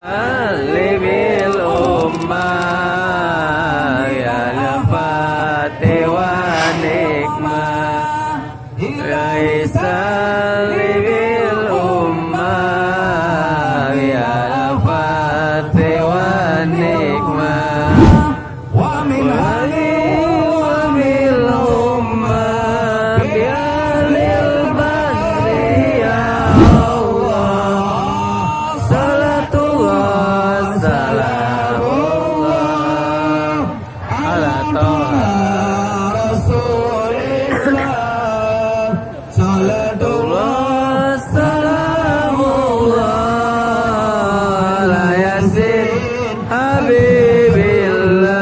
Libil ummah ya lafati wa nikmah Raisa libil ummah ya lafati wa nikmah Wa min bil ummah bi'alil badri ya Allah Salatullah salamullah ala taha Rasulillah Salatullah salamullah ala yasin habibillah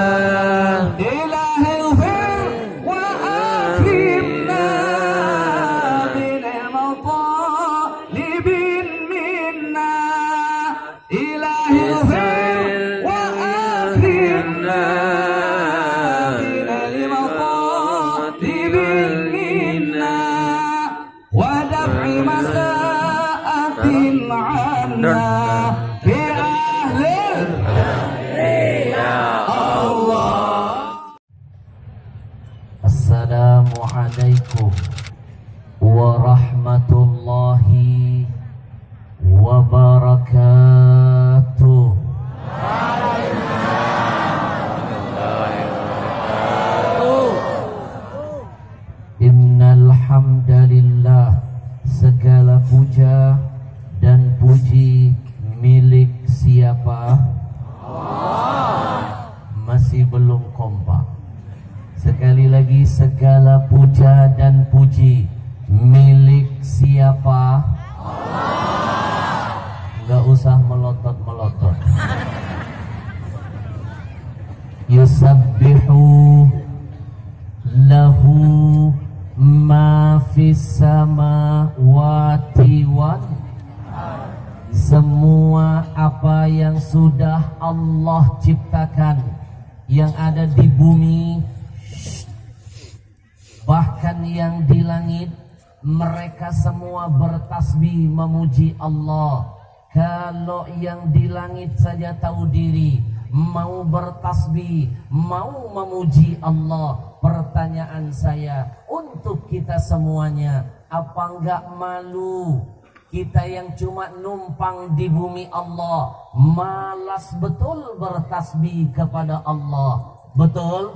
Ilahil fir wa akrimna minal matalibin minna Ilahil fir wa akrimna minal matalibin minna wa daf'i masa'atin 'anna bi ahlil ya Allah Assalamualaikum warahmatullahi wabarakatuh. Innal hamdalillah, segala puja dan puji milik siapa? Masih belum kompak. Sekali lagi, segala puja dan puji milik siapa? Nggak usah melotot-melotot. Yusabbihu lahu ma fis samawati wal semua apa yang sudah Allah ciptakan, yang ada di bumi, bahkan yang di langit, mereka semua bertasbih memuji Allah. Kalau yang di langit saja tahu diri, mau bertasbih, mau memuji Allah, pertanyaan saya untuk kita semuanya, apa enggak malu kita yang cuma numpang di bumi Allah, malas betul bertasbih kepada Allah? Betul?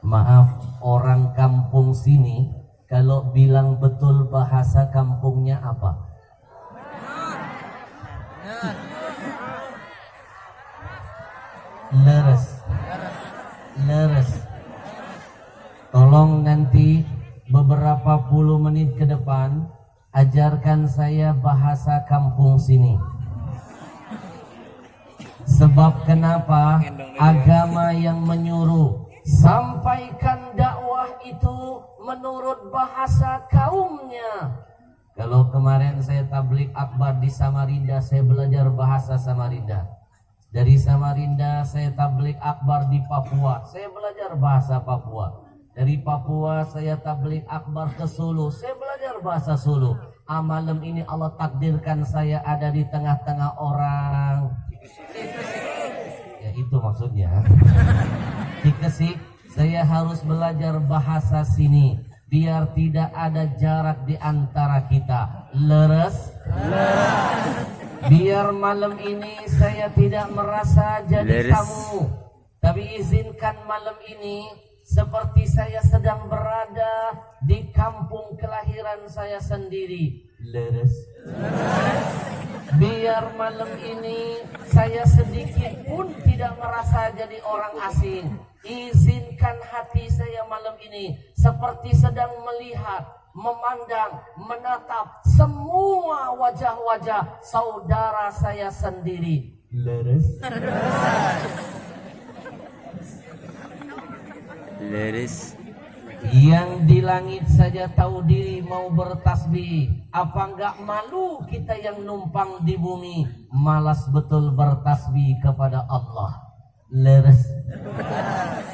Maaf, orang kampung sini kalau bilang betul bahasa kampungnya apa? Leres. Leres. Tolong nanti beberapa puluh menit ke depan ajarkan saya bahasa kampung sini. Sebab kenapa? Agama yang menyuruh sampaikan dakwah itu menurut bahasa kaumnya. Kalau kemarin saya tabligh akbar di Samarinda, saya belajar bahasa Samarinda. Dari Samarinda saya tabligh akbar di Papua, saya belajar bahasa Papua. Dari Papua saya tabligh akbar ke Solo, saya belajar bahasa Solo. Malam ini Allah takdirkan saya ada di tengah-tengah orang. Ya itu maksudnya. Di Kesik saya harus belajar bahasa sini biar tidak ada jarak di antara kita. Leres? Biar malam ini saya tidak merasa jadi tamu, tapi izinkan malam ini seperti saya sedang berada di kampung kelahiran saya sendiri. Leres? Biar malam ini saya sedikit pun tidak merasa jadi orang asing. Izinkan hati saya malam ini seperti sedang melihat, memandang, menatap semua wajah-wajah saudara saya sendiri. Leres? Leres. Yang di langit saja tahu diri mau bertasbih, apa enggak malu kita yang numpang di bumi malas betul bertasbih kepada Allah? Leres?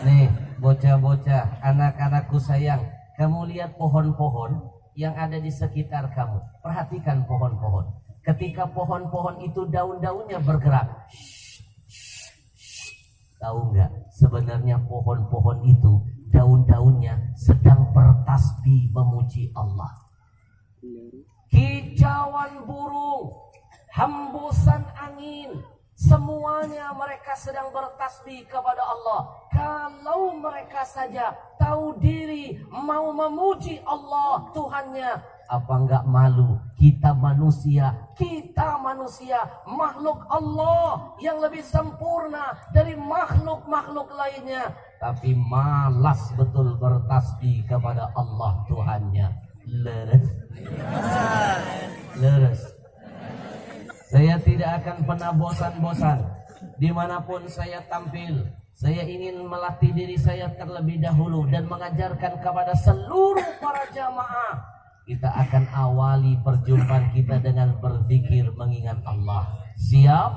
Nih bocah-bocah, anak-anakku sayang, kamu lihat pohon-pohon yang ada di sekitar kamu. Perhatikan pohon-pohon. ketika pohon-pohon itu daun-daunnya bergerak. Tahu nggak? Sebenarnya pohon-pohon itu daun-daunnya sedang bertasbih memuji Allah. Kicauan burung, hembusan angin, semuanya mereka sedang bertasbih kepada Allah. Kalau mereka saja tahu diri mau memuji Allah Tuhannya, apa enggak malu kita manusia makhluk Allah yang lebih sempurna dari makhluk-makhluk lainnya, tapi malas betul bertasbih kepada Allah Tuhannya. Leres. Saya tidak akan pernah bosan-bosan dimanapun saya tampil. Saya ingin melatih diri saya terlebih dahulu dan mengajarkan kepada seluruh para jamaah. Kita akan awali perjumpaan kita dengan berzikir mengingat Allah. Siap?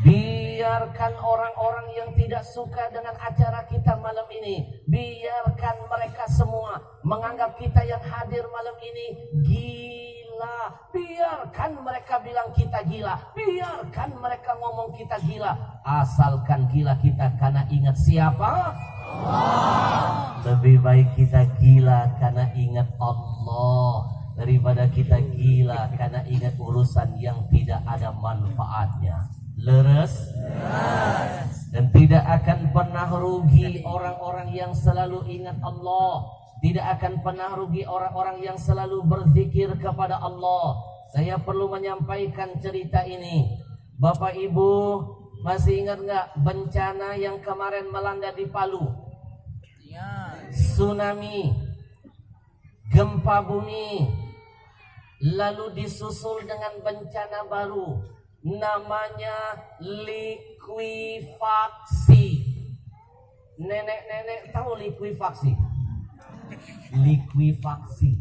Biarkan orang-orang yang tidak suka dengan acara kita malam ini, biarkan mereka semua menganggap kita yang hadir malam ini gila. Biarkan mereka bilang kita gila, biarkan mereka ngomong kita gila, asalkan gila kita karena ingat siapa? Allah. Lebih baik kita gila karena ingat Allah daripada kita gila karena ingat urusan yang tidak ada manfaatnya. Leres? Dan tidak akan pernah rugi orang-orang yang selalu ingat Allah. Tidak akan pernah rugi orang-orang yang selalu berzikir kepada Allah. Saya perlu menyampaikan cerita ini. Bapak Ibu masih ingat nggak bencana yang kemarin melanda di Palu? Tsunami, gempa bumi, lalu disusul dengan bencana baru namanya likuifaksi. Nenek-nenek tahu likuifaksi? Likuifaksi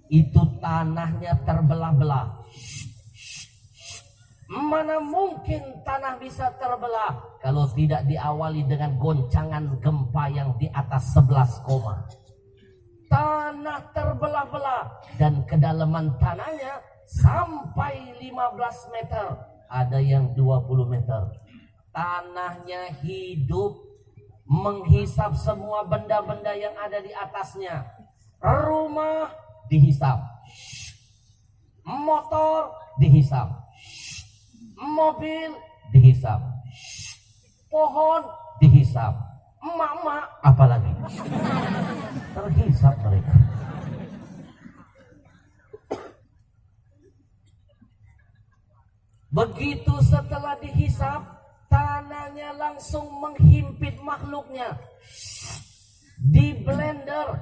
itu tanahnya terbelah-belah. Mana mungkin tanah bisa terbelah kalau tidak diawali dengan goncangan gempa yang di atas 11 koma. Tanah terbelah-belah dan kedalaman tanahnya sampai 15 meter, ada yang 20 meter. Tanahnya hidup, menghisap semua benda-benda yang ada di atasnya. Rumah dihisap, motor dihisap, mobil dihisap, pohon dihisap, emak-emak apalagi terhisap mereka. Begitu setelah dihisap, tanahnya langsung menghimpit makhluknya. Di blender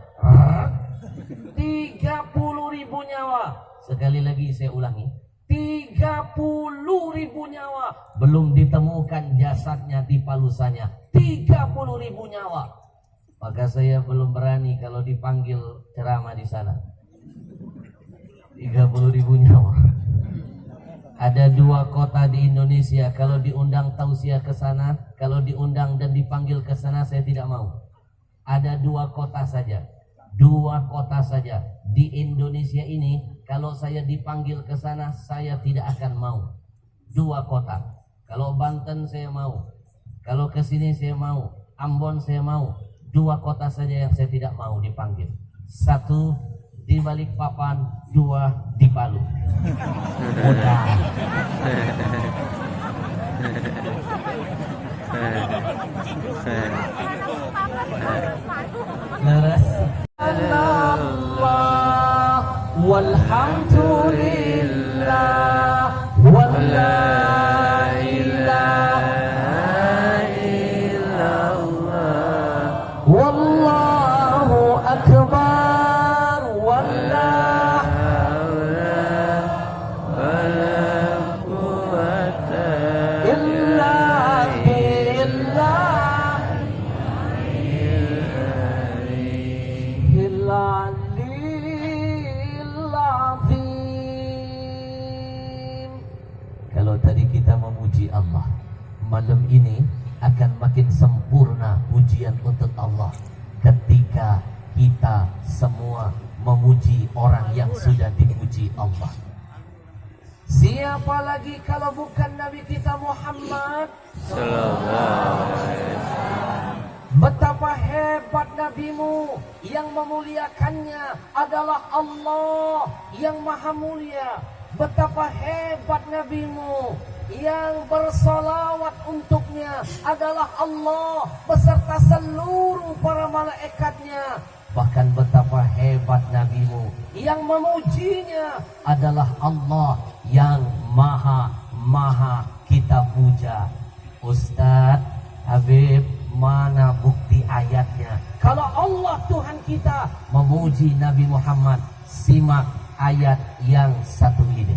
30.000 nyawa. Sekali lagi saya ulangi, 30.000 nyawa. Belum ditemukan jasadnya di Palusanya. 30.000 nyawa. Maka saya belum berani kalau dipanggil ceramah di sana. 30.000 nyawa. Ada 2 kota di Indonesia, kalau diundang tausiah ke sana, kalau diundang dan dipanggil ke sana, saya tidak mau. Ada 2 kota saja. 2 kota saja di Indonesia ini. Kalau saya dipanggil ke sana, saya tidak akan mau. 2 kota. Kalau Banten saya mau, kalau ke sini saya mau, Ambon saya mau. 2 kota saja yang saya tidak mau dipanggil. 1 di Balikpapan, 2 di Palu. Mudah. Allah walhamdulillah wala ilaha illallah wallahu akbar wala hawla wala quwwata illa billah azim. Kalau tadi kita memuji Allah, malam ini akan makin sempurna pujian untuk Allah ketika kita semua memuji orang yang sudah dipuji Allah. Siapa lagi kalau bukan Nabi kita Muhammad Sallallahu alaihi wasallam. Betapa hebat nabimu, yang memuliakannya adalah Allah yang maha mulia. Betapa hebat nabimu, yang bersolawat untuknya adalah Allah beserta seluruh para malaikatnya. Bahkan betapa hebat nabimu, yang memujinya adalah Allah yang maha kita puja. Ustadz Habib, mana bukti ayatnya? Kalau Allah Tuhan kita memuji Nabi Muhammad, simak ayat yang satu ini.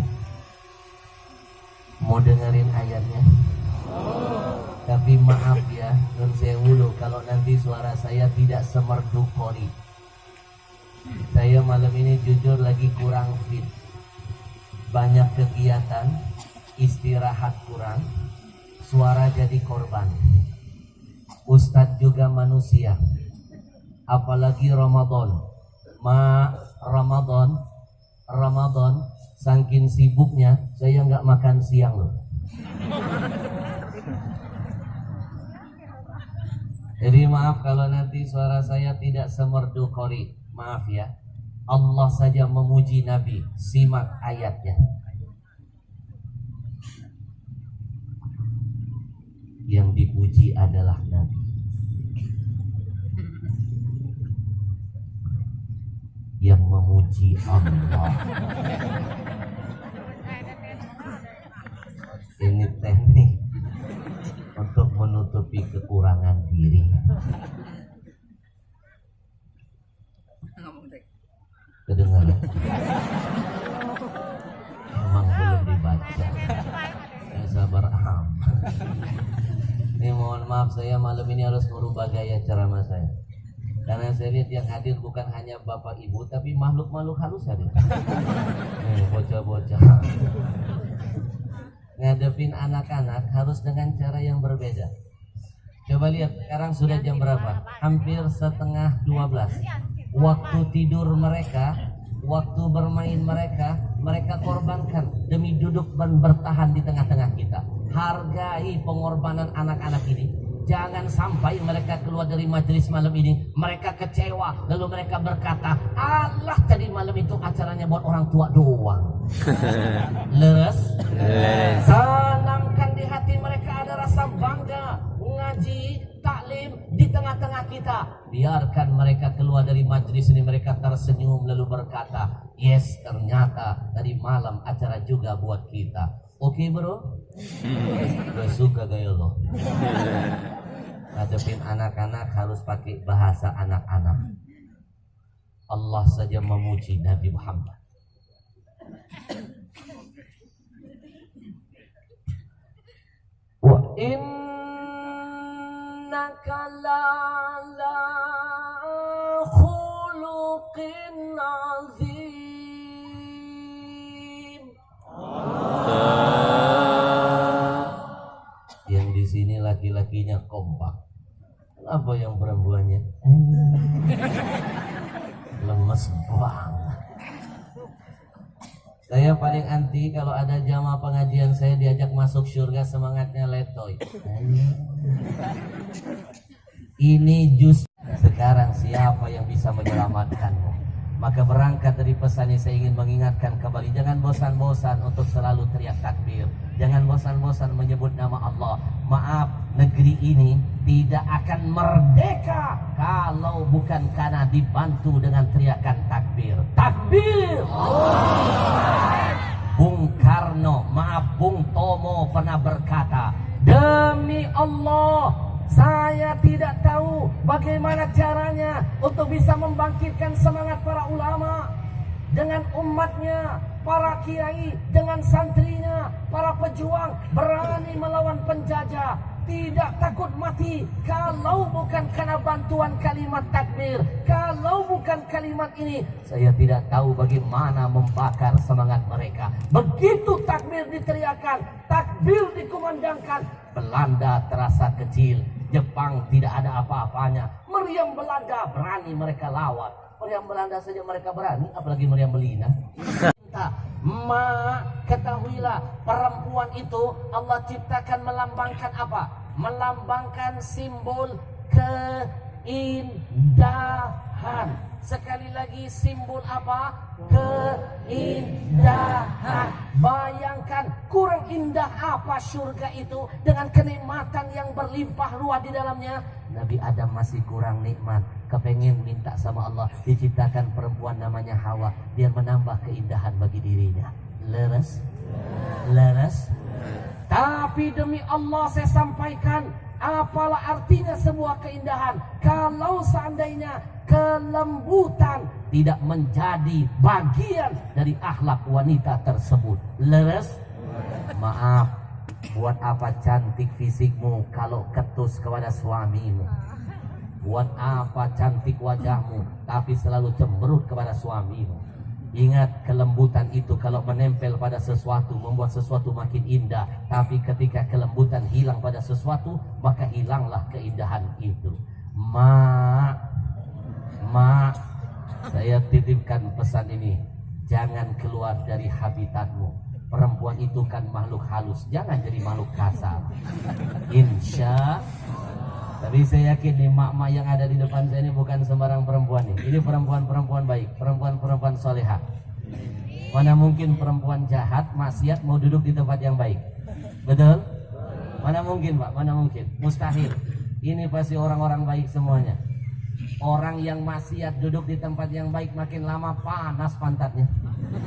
Mau dengerin ayatnya? Tapi maaf ya, nun sewu, kalau nanti suara saya tidak semerdu Qori. Saya malam ini jujur lagi kurang fit. Banyak kegiatan, istirahat kurang, suara jadi korban. Ustadz juga manusia, apalagi Ramadan. Ramadan saking sibuknya saya nggak makan siang loh. Jadi maaf kalau nanti suara saya tidak semerdu Qori, maaf ya. Allah saja memuji Nabi, simak ayatnya. Yang dipuji adalah Nabi. Yang memuji Allah. Ini teknik untuk menutupi kekurangan diri. Kedengaran? Emang belum dibaca. Ya sabar amat. Ini mohon maaf, saya malam ini harus merubah gaya ceramah saya. Karena saya lihat yang hadir bukan hanya bapak ibu, tapi makhluk-makhluk halus hadir. Bocah-bocah. Ngadepin anak-anak harus dengan cara yang berbeda. Coba lihat, sekarang sudah jam berapa? Hampir setengah 12. Waktu tidur mereka, waktu bermain mereka korbankan demi duduk dan bertahan di tengah-tengah kita. Hargai pengorbanan anak-anak ini. Jangan sampai mereka keluar dari majelis malam ini, mereka kecewa, lalu mereka berkata, Allah tadi malam itu acaranya buat orang tua doang. Leres? Tanamkan di hati mereka ada rasa bangga, ngaji, taklim di tengah-tengah kita. Biarkan mereka keluar dari majelis ini, mereka tersenyum lalu berkata, yes, ternyata tadi malam acara juga buat kita. Oke bro? Gue suka gaya lo. Ngadepin anak-anak harus pakai bahasa anak-anak. Allah saja memuji Nabi Muhammad. Wa innaka la'ala khuluqin azim. Yang di sini laki-lakinya kompak. Apa yang perempuannya? Lemes banget. Saya paling anti kalau ada jamaah pengajian saya diajak masuk surga, semangatnya letoy. Ini justru sekarang siapa yang bisa menyelamatkanmu? Maka berangkat dari pesan ini saya ingin mengingatkan kembali, jangan bosan-bosan untuk selalu teriak takbir. Jangan bosan-bosan menyebut nama Allah. Maaf, negeri ini tidak akan merdeka kalau bukan karena dibantu dengan teriakan takbir. Takbir! Bung Karno, maaf Bung Tomo pernah berkata, demi Allah, saya tidak tahu bagaimana caranya untuk bisa membangkitkan semangat para ulama dengan umatnya, para kiai dengan santrinya, para pejuang berani melawan penjajah, tidak takut mati kalau bukan karena bantuan kalimat takbir. Kalau bukan kalimat ini, saya tidak tahu bagaimana membakar semangat mereka. Begitu takbir diteriakan, takbir dikumandangkan, Belanda terasa kecil, Jepang tidak ada apa-apanya. Meriam Belanda berani mereka lawan. Meriam Belanda saja mereka berani, apalagi meriam Belina. Ma, ketahuilah Ketahuilah, perempuan itu Allah ciptakan melambangkan apa? Melambangkan simbol keindahan. Sekali lagi, simbol apa? Keindahan. Bayangkan kurang indah apa surga itu dengan kenikmatan yang berlimpah ruah di dalamnya. Nabi Adam masih kurang nikmat, kepengen minta sama Allah diciptakan perempuan namanya Hawa biar menambah keindahan bagi dirinya. Leres? Tapi demi Allah saya sampaikan, apalah artinya sebuah keindahan kalau seandainya kelembutan tidak menjadi bagian dari akhlak wanita tersebut. Leres? Maaf, buat apa cantik fisikmu kalau ketus kepada suamimu? Buat apa cantik wajahmu tapi selalu cemberut kepada suamimu? Ingat, kelembutan itu kalau menempel pada sesuatu membuat sesuatu makin indah. Tapi ketika kelembutan hilang pada sesuatu, maka hilanglah keindahan itu. Mak, saya titipkan pesan ini. Jangan keluar dari habitatmu. Perempuan itu kan makhluk halus, jangan jadi makhluk kasar. Insya. Tapi saya yakin nih mak-mak yang ada di depan saya ini bukan sembarang perempuan nih. Ini perempuan-perempuan baik, perempuan-perempuan solehah. Mana mungkin perempuan jahat, maksiat mau duduk di tempat yang baik? Betul? Mana mungkin Pak? Mana mungkin? Mustahil. Ini pasti orang-orang baik semuanya. Orang yang maksiat duduk di tempat yang baik makin lama panas pantatnya,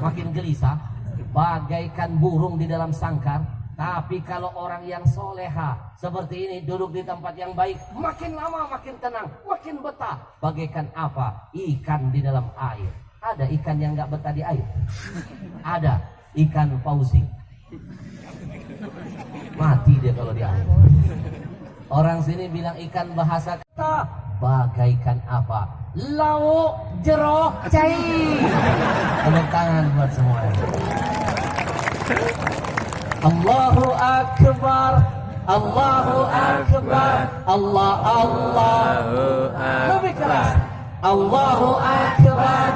makin gelisah, bagaikan burung di dalam sangkar. Tapi kalau orang yang soleha seperti ini duduk di tempat yang baik, makin lama makin tenang, makin betah. Bagaikan apa? Ikan di dalam air. Ada ikan yang nggak betah di air? Ada. Ikan pausing. Mati dia kalau di air. Orang sini bilang ikan bahasa kata bagaikan apa? Lauk jero cai. Tepuk tangan buat semuanya. Allahu Akbar, Allahu Akbar, Allah. Lebih keras. Allahu Akbar,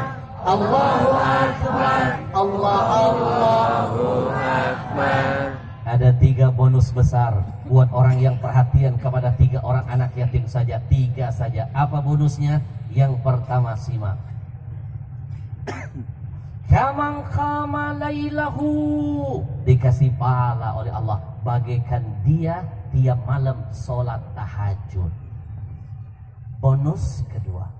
Allahu Akbar, Allahu Akbar. Ada 3 bonus besar buat orang yang perhatian kepada 3 orang anak yatim saja. 3 saja. Apa bonusnya? Yang pertama, simak. Kaman qama lailahu, dikasih pahala oleh Allah bagaikan dia tiap malam sholat tahajud. Bonus kedua,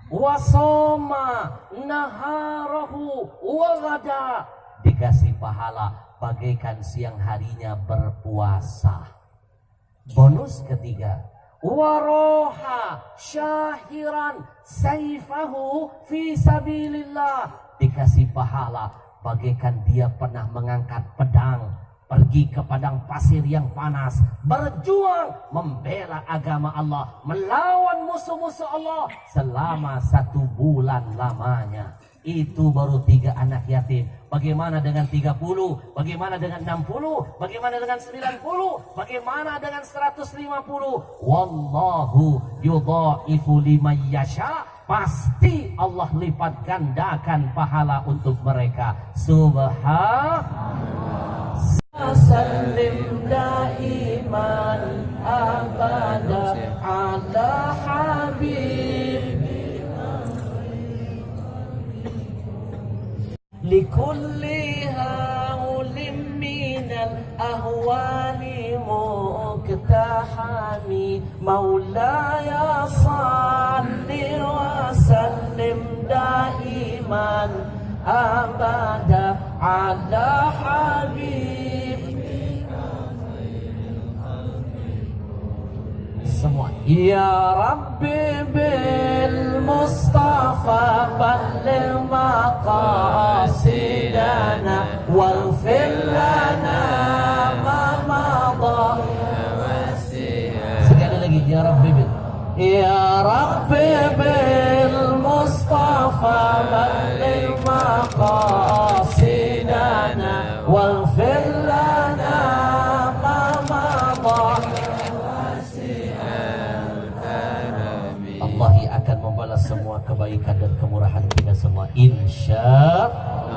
wasoma naharahu wagada, dikasih pahala bagaikan siang harinya berpuasa. Bonus ketiga, waroha syahiran saifahu fi sabilillah, dikasih pahala bagaikan dia pernah mengangkat pedang, pergi ke padang pasir yang panas, berjuang membela agama Allah, melawan musuh-musuh Allah selama 1 bulan lamanya. Itu baru 3 anak yatim. Bagaimana dengan 30? Bagaimana dengan 60? Bagaimana dengan 90? Bagaimana dengan 150? Wallahu yudha'ifu liman yasha. Pasti Allah lipat gandakan pahala untuk mereka. Subhanallah. Sallim daiman abada ala habib likulli haulim minal ahwani muktahami maulaya salli wa sallim daiman abada ala habib. Semua ya Rabbi bil Mustafa balligh maqasidana waghfir lana ma madha. Sekali lagi ya Rabbi bil, ya Rabbi bil Mustafa balligh maqasidana waghfir lana ma madha. Allah akan membalas semua kebaikan dan kemurahan kita semua, insya